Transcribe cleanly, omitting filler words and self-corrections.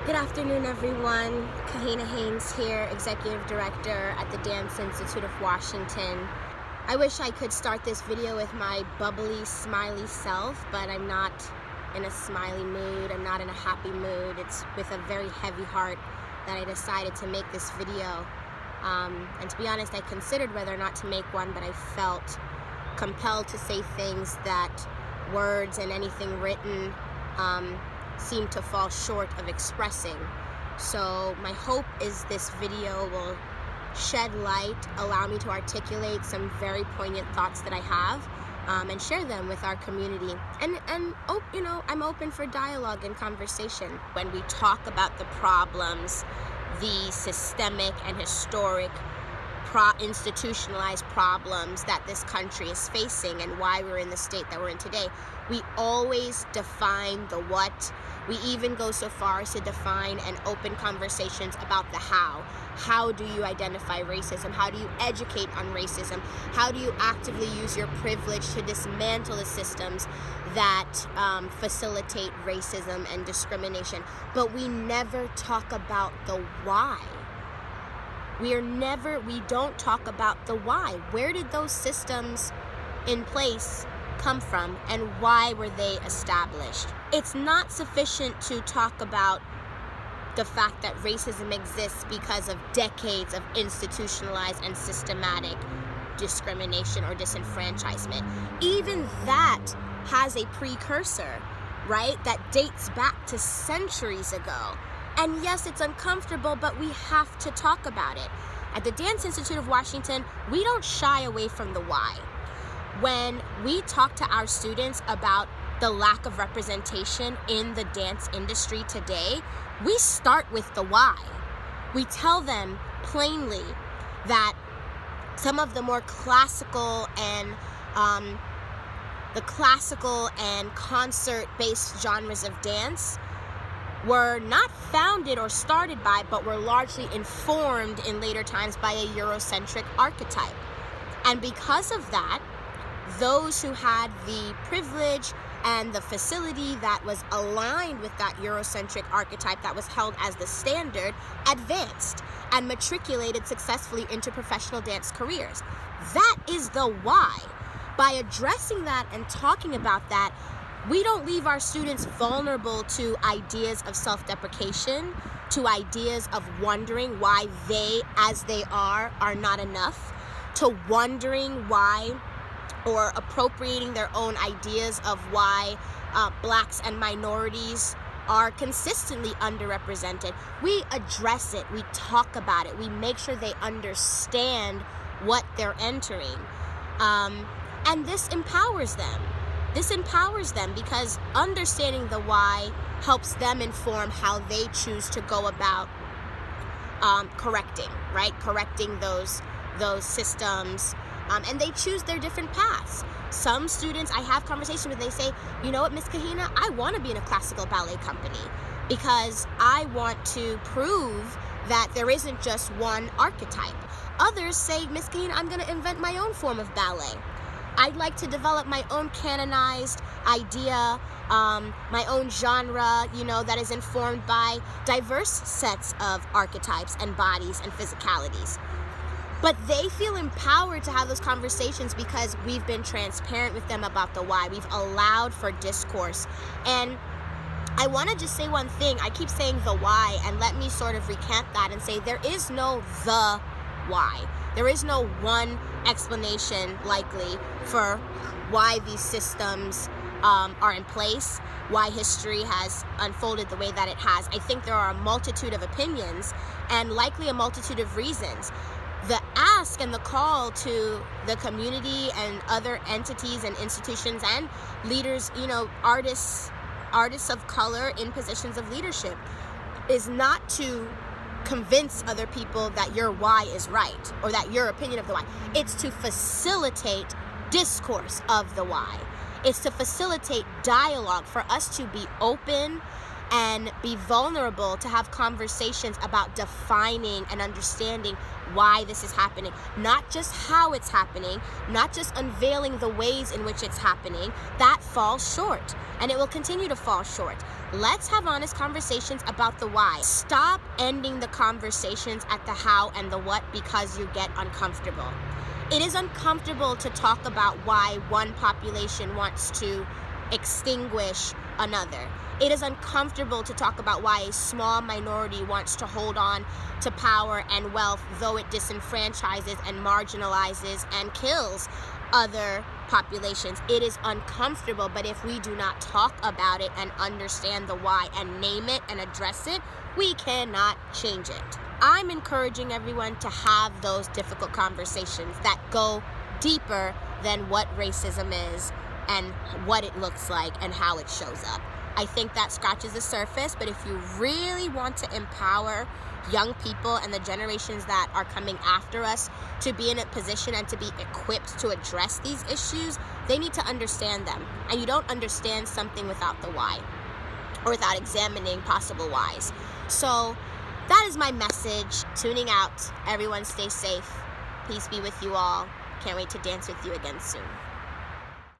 Good afternoon, everyone. Kahina Haynes here, Executive Director at the Dance Institute of Washington. I wish I could start this video with my bubbly, smiley self, but I'm not in a smiley mood. I'm not in a happy mood. It's with a very heavy heart that I decided to make this video. And to be honest, I considered whether or not to make one, but I felt compelled to say things that words and anything written seem to fall short of expressing. So my hope is this video will shed light, allow me to articulate some very poignant thoughts that I have, and share them with our community. And you know, I'm open for dialogue and conversation. When we talk about the problems, the systemic and historic institutionalized problems that this country is facing and why we're in the state that we're in today, we always define the what. We even go so far as to define and open conversations about the how. How do you identify racism? How do you educate on racism? How do you actively use your privilege to dismantle the systems that facilitate racism and discrimination? But we never talk about the why. We don't talk about the why. Where did those systems in place come from, and why were they established? It's not sufficient to talk about the fact that racism exists because of decades of institutionalized and systematic discrimination or disenfranchisement. Even that has a precursor, right? That dates back to centuries ago. And yes, it's uncomfortable, but we have to talk about it. At the Dance Institute of Washington, we don't shy away from the why. When we talk to our students about the lack of representation in the dance industry today, we start with the why. We tell them plainly that some of the more classical and concert-based genres of dance were not founded or started by, but were largely informed in later times by a Eurocentric archetype. And because of that, those who had the privilege and the facility that was aligned with that Eurocentric archetype that was held as the standard advanced and matriculated successfully into professional dance careers. That is the why. By addressing that and talking about that, we don't leave our students vulnerable to ideas of self-deprecation, to ideas of wondering why they, as they are not enough, to wondering why or appropriating their own ideas of why blacks and minorities are consistently underrepresented. We address it, we talk about it, we make sure they understand what they're entering. And this empowers them. This empowers them because understanding the why helps them inform how they choose to go about correcting, right? Correcting those systems, and they choose their different paths. Some students I have conversations with, they say, you know what, Miss Kahina, I want to be in a classical ballet company because I want to prove that there isn't just one archetype. Others say, Miss Kahina, I'm going to invent my own form of ballet. I'd like to develop my own canonized idea, my own genre, you know, that is informed by diverse sets of archetypes and bodies and physicalities. But they feel empowered to have those conversations because we've been transparent with them about the why. We've allowed for discourse. And I want to just say one thing. I keep saying the why, and let me sort of recant that and say there is no the why. There is no one explanation likely for why these systems are in place, why history has unfolded the way that it has. I think there are a multitude of opinions and likely a multitude of reasons. The ask and the call to the community and other entities and institutions and leaders, you know, artists of color in positions of leadership is not to convince other people that your why is right or that your opinion of the why. It's to facilitate discourse of the why. It's to facilitate dialogue, for us to be open and be vulnerable to have conversations about defining and understanding why this is happening. Not just how it's happening, not just unveiling the ways in which it's happening. That falls short, and it will continue to fall short. Let's have honest conversations about the why. Stop ending the conversations at the how and the what because you get uncomfortable. It is uncomfortable to talk about why one population wants to extinguish another. It is uncomfortable to talk about why a small minority wants to hold on to power and wealth, though it disenfranchises and marginalizes and kills other populations. It is uncomfortable, but if we do not talk about it and understand the why and name it and address it, we cannot change it. I'm encouraging everyone to have those difficult conversations that go deeper than what racism is and what it looks like and how it shows up. I think that scratches the surface, but if you really want to empower young people and the generations that are coming after us to be in a position and to be equipped to address these issues, they need to understand them. And you don't understand something without the why, or without examining possible whys. So that is my message. Tuning out. Everyone stay safe. Peace be with you all. Can't wait to dance with you again soon.